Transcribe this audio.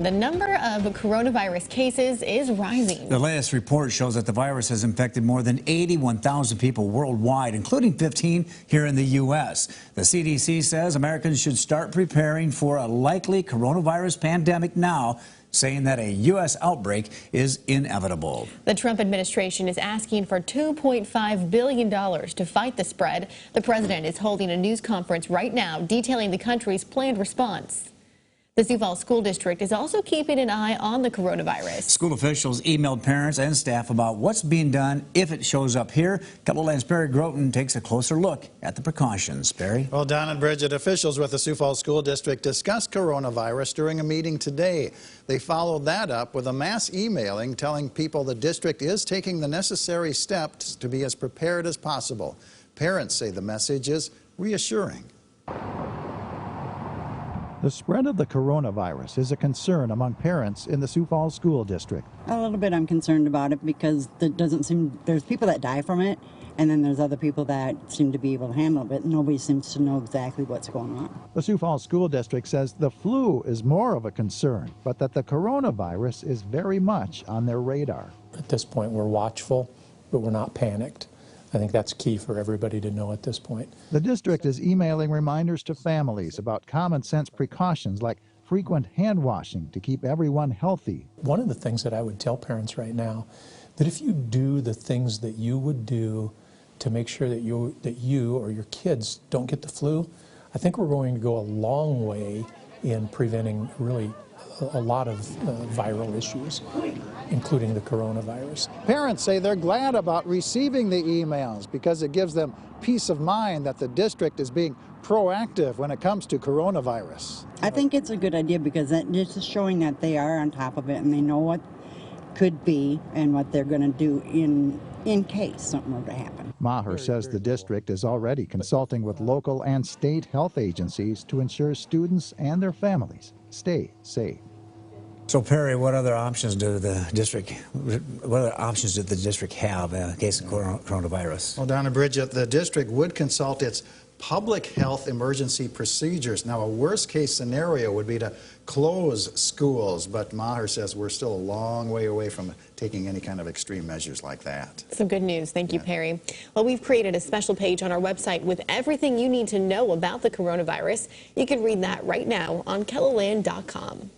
The number of coronavirus cases is rising. The latest report shows that the virus has infected more than 81,000 people worldwide, including 15 here in the U.S. The CDC says Americans should start preparing for a likely coronavirus pandemic now, saying that a U.S. outbreak is inevitable. The Trump administration is asking for $2.5 billion to fight the spread. The president is holding a news conference right now detailing the country's planned response. The Sioux Falls School District is also keeping an eye on the coronavirus. School officials emailed parents and staff about what's being done if it shows up here. KELOLAND's Barry Groten takes a closer look at the precautions. Barry? Well, Don and Bridget, officials with the Sioux Falls School District discussed coronavirus during a meeting today. They followed that up with a mass emailing telling people the district is taking the necessary steps to be as prepared as possible. Parents say the message is reassuring. The spread of the coronavirus is a concern among parents in the Sioux Falls School District. A little bit I'm concerned about it because there's people that die from it, and then there's other people that seem to be able to handle it. Nobody seems to know exactly what's going on. The Sioux Falls School District says the flu is more of a concern, but that the coronavirus is very much on their radar. At this point, we're watchful, but we're not panicked. I think that's key for everybody to know at this point. The district is emailing reminders to families about common sense precautions like frequent hand washing to keep everyone healthy. One of the things that I would tell parents right now, that if you do the things that you would do to make sure that you or your kids don't get the flu, I think we're going to go a long way in preventing really a lot of viral issues, including the coronavirus. Parents say they're glad about receiving the emails because it gives them peace of mind that the district is being proactive when it comes to coronavirus. I think it's a good idea because it's just showing that they are on top of it and they know what could be and what they're going to do in case something were to happen. Maher says the district is already consulting with local and state health agencies to ensure students and their families stay safe. So, Perry, what other options did the district have in case of coronavirus? Well, Don and Bridget, the district would consult its public health emergency procedures. Now, a worst-case scenario would be to close schools, but Maher says we're still a long way away from taking any kind of extreme measures like that. Some good news. Thank you, Perry. Well, we've created a special page on our website with everything you need to know about the coronavirus. You can read that right now on KELOLAND.com.